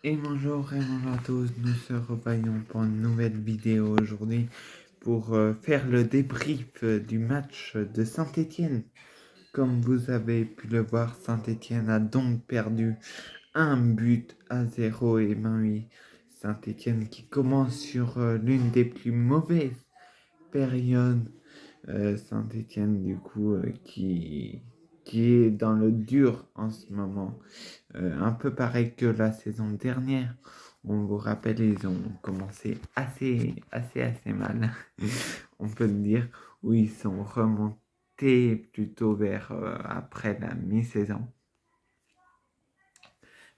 Et bonjour à tous, nous se revoyons pour une nouvelle vidéo aujourd'hui pour faire le débrief du match de Saint-Étienne. Comme vous avez pu le voir, Saint-Étienne a donc perdu 1 but à 0 et ben oui, Saint-Étienne qui commence sur l'une des plus mauvaises périodes. Saint-Étienne du coup qui est dans le dur en ce moment. Un peu pareil que la saison dernière. On vous rappelle, ils ont commencé assez mal, on peut le dire, où ils sont remontés plutôt vers après la mi-saison.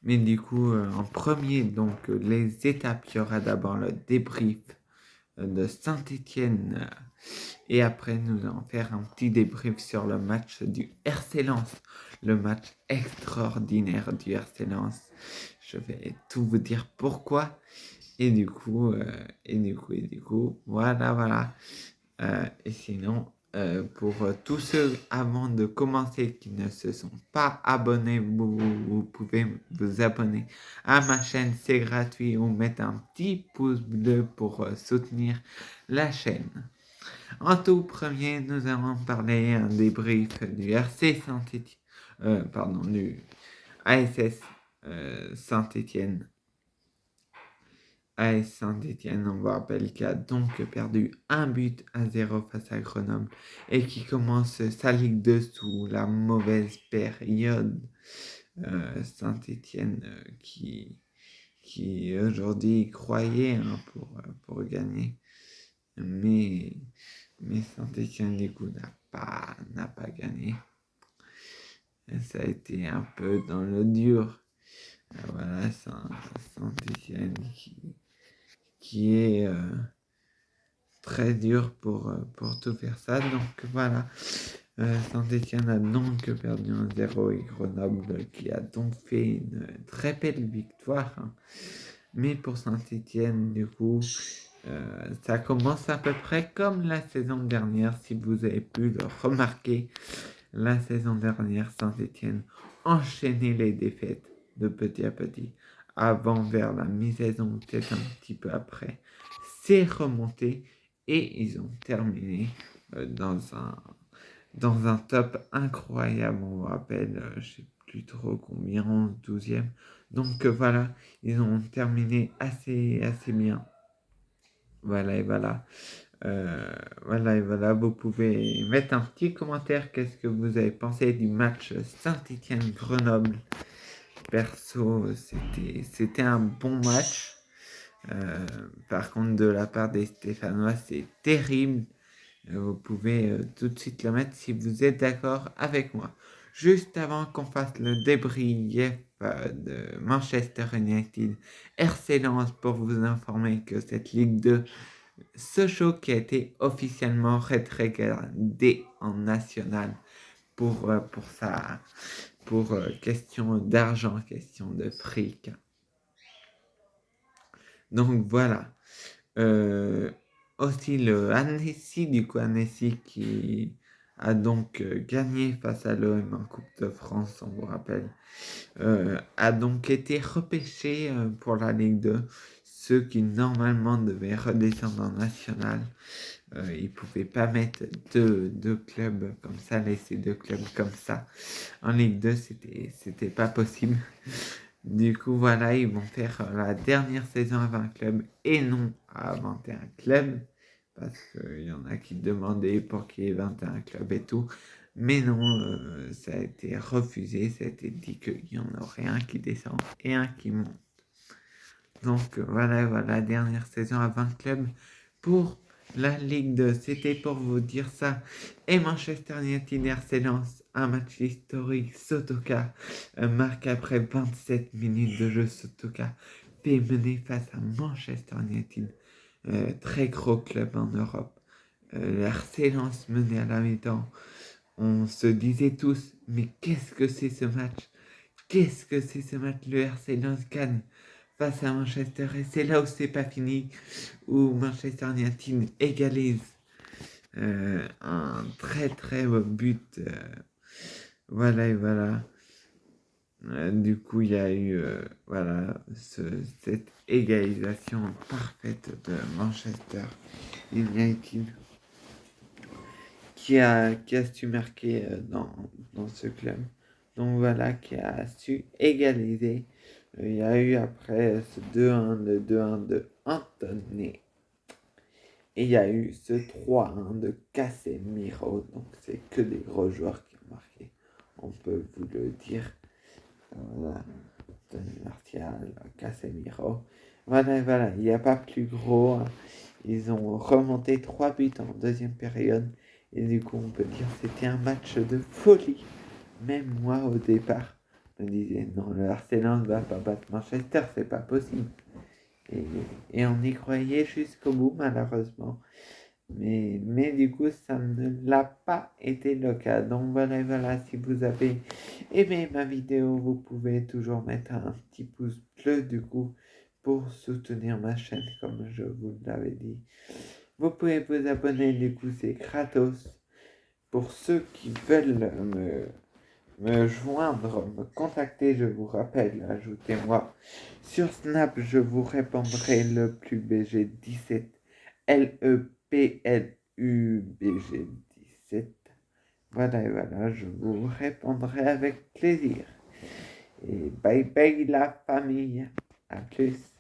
Mais du coup, en premier, donc les étapes, il y aura d'abord le débrief de Saint-Étienne. Et après, nous allons faire un petit débrief sur le match du RC Lens. Le match extraordinaire du RC Lens. Je vais tout vous dire pourquoi. Et du coup, voilà. Et sinon, pour tous ceux avant de commencer qui ne se sont pas abonnés, vous pouvez vous abonner à ma chaîne, c'est gratuit, ou mettre un petit pouce bleu pour soutenir la chaîne. En tout premier, nous allons parler un débrief du RC Saint-Étienne, du ASS Saint-Étienne. AS Saint-Étienne, on vous rappelle, qui a donc perdu 1 but à 0 face à Grenoble et qui commence sa Ligue 2 sous la mauvaise période. Saint-Étienne qui aujourd'hui croyait pour gagner, mais Saint-Étienne du coup n'a pas gagné. Ça a été un peu dans le dur. Voilà, Saint-Étienne qui est très dur pour tout faire ça. Donc voilà, Saint-Étienne a donc perdu 1-0 et Grenoble qui a donc fait une très belle victoire. Hein. Mais pour Saint-Étienne, du coup, ça commence à peu près comme la saison dernière, si vous avez pu le remarquer. La saison dernière, Saint-Étienne enchaînait les défaites de petit à petit. Avant, vers la mi-saison, peut-être un petit peu après, c'est remonté et ils ont terminé dans un top incroyable. On vous rappelle, je ne sais plus trop combien, 11, 12e. Donc voilà, ils ont terminé assez bien. Voilà et voilà. Voilà et voilà, vous pouvez mettre un petit commentaire. Qu'est-ce que vous avez pensé du match Saint-Étienne-Grenoble? Perso, c'était un bon match. Par contre, de la part des Stéphanois, c'est terrible. Vous pouvez tout de suite le mettre si vous êtes d'accord avec moi. Juste avant qu'on fasse le débrief de Manchester United, RC Lens pour vous informer que cette Ligue 2 Sochaux qui a été officiellement rétrogradé en national pour question d'argent, question de fric. Donc voilà. Aussi le Annecy, du coup Annecy qui a donc gagné face à l'OM en Coupe de France, on vous rappelle, a donc été repêché pour la Ligue 2. Ceux qui normalement devaient redescendre en national, ils ne pouvaient pas mettre deux clubs comme ça, laisser 2 clubs comme ça. En Ligue 2, c'était pas possible. Du coup, voilà, ils vont faire la dernière saison à 20 clubs et non à 21 clubs. Parce qu'il y en a qui demandaient pour qu'il y ait 21 clubs et tout. Mais non, ça a été refusé. Ça a été dit qu'il y en aurait un qui descend et un qui monte. Donc voilà, dernière saison à 20 clubs pour la Ligue 2. C'était pour vous dire ça. Et Manchester United RC Lens, un match historique. Sotoka marque après 27 minutes de jeu. Sotoka fait mener face à Manchester United. Très gros club en Europe. Le RC Lens menait à la mi-temps. On se disait tous, mais qu'est-ce que c'est ce match? Qu'est-ce que c'est ce match? Le RC Lens gagne face à Manchester et c'est là où c'est pas fini, où Manchester United égalise un très beau but. Voilà et voilà. Du coup, il y a eu voilà, cette égalisation parfaite de Manchester United qui a su marquer dans ce club. Donc voilà, qui a su égaliser. Il y a eu après ce 2-1, le 2-1 de Anthony. Et il y a eu ce 3-1 de Casemiro. Donc c'est que des gros joueurs qui ont marqué. On peut vous le dire. Voilà. Anthony Martial, Casemiro. Voilà, voilà. Il n'y a pas plus gros. Hein. Ils ont remonté 3 buts en deuxième période. Et du coup, on peut dire que c'était un match de folie. Même moi, au départ, je me disais, non, le Arsenal ne va pas battre Manchester, c'est pas possible. Et on y croyait jusqu'au bout, malheureusement. Mais du coup, ça ne l'a pas été le cas. Donc voilà, voilà, si vous avez aimé ma vidéo, vous pouvez toujours mettre un petit pouce bleu, du coup, pour soutenir ma chaîne, comme je vous l'avais dit. Vous pouvez vous abonner, du coup, c'est gratos. Pour ceux qui veulent me joindre, me contacter, je vous rappelle, ajoutez-moi sur Snap, je vous répondrai le plus BG17 LEPLUBG17. Voilà, et voilà, je vous répondrai avec plaisir. Et bye bye la famille. À plus.